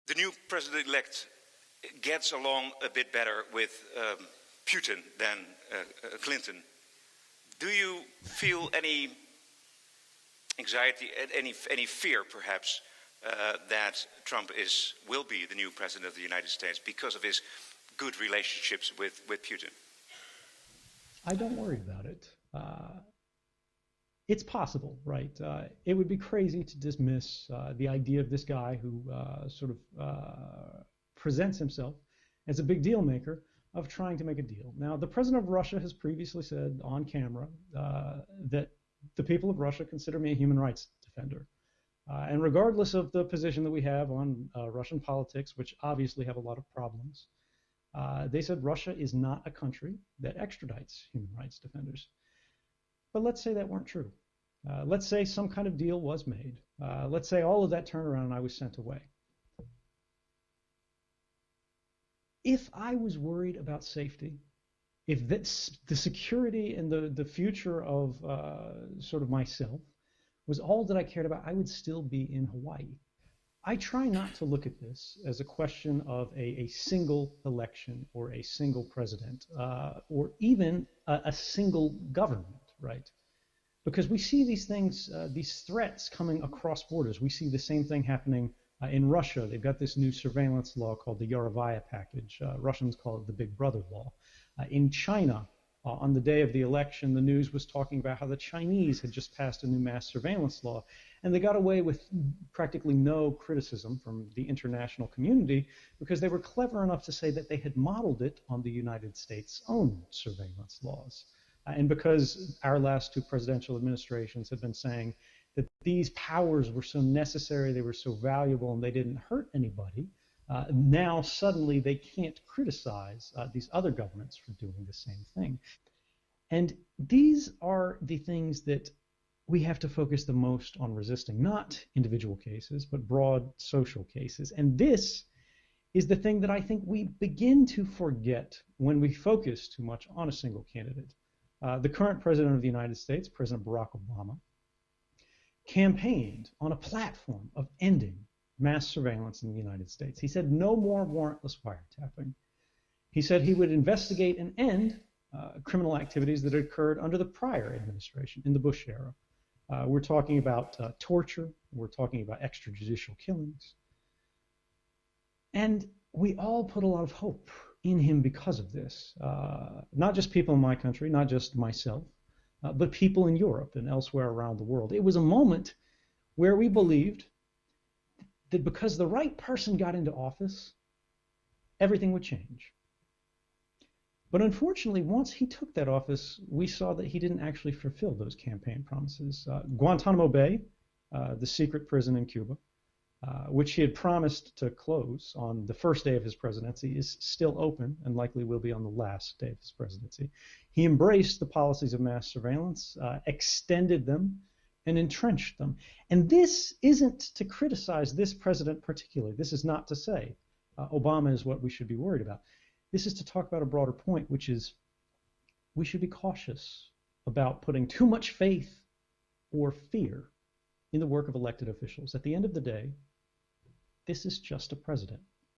the new president-elect gets along a bit better with Putin than Clinton. Do you feel any anxiety, any fear, perhaps, that Trump will be the new president of the United States because of his good relationships with Putin? I don't worry about it. It's possible, right? It would be crazy to dismiss the idea of this guy who presents himself as a big deal maker of trying to make a deal. Now, the president of Russia has previously said on camera that the people of Russia consider me a human rights defender. And regardless of the position that we have on Russian politics, which obviously have a lot of problems, they said Russia is not a country that extradites human rights defenders. But let's say that weren't true. Let's say some kind of deal was made. Let's say all of that turned around and I was sent away. If I was worried about safety, if the security and the future of myself was all that I cared about, I would still be in Hawaii. I try not to look at this as a question of a single election or a single president or even a single government, right? Because we see these things, these threats coming across borders. We see the same thing happening in Russia. They've got this new surveillance law called the Yarovaya package. Russians call it the Big Brother law. In China, on the day of the election, the news was talking about how the Chinese had just passed a new mass surveillance law, and they got away with practically no criticism from the international community because they were clever enough to say that they had modeled it on the United States' own surveillance laws. And because our last two presidential administrations had been saying that these powers were so necessary, they were so valuable, and they didn't hurt anybody, now suddenly they can't criticize these other governments for doing the same thing. And these are the things that we have to focus the most on resisting, not individual cases, but broad social cases. And this is the thing that I think we begin to forget when we focus too much on a single candidate. The current president of the United States, President Barack Obama, campaigned on a platform of ending mass surveillance in the United States. He said no more warrantless wiretapping. He said he would investigate and end criminal activities that had occurred under the prior administration in the Bush era. We're talking about torture. We're talking about extrajudicial killings. And we all put a lot of hope in him because of this. Not just people in my country, not just myself, but people in Europe and elsewhere around the world. It was a moment where we believed that because the right person got into office, everything would change. But unfortunately, once he took that office, we saw that he didn't actually fulfill those campaign promises. Guantanamo Bay, the secret prison in Cuba, which he had promised to close on the first day of his presidency, is still open and likely will be on the last day of his presidency. He embraced the policies of mass surveillance, extended them, and entrenched them. And this isn't to criticize this president particularly. This is not to say Obama is what we should be worried about. This is to talk about a broader point, which is we should be cautious about putting too much faith or fear in the work of elected officials. At the end of the day, this is just a president.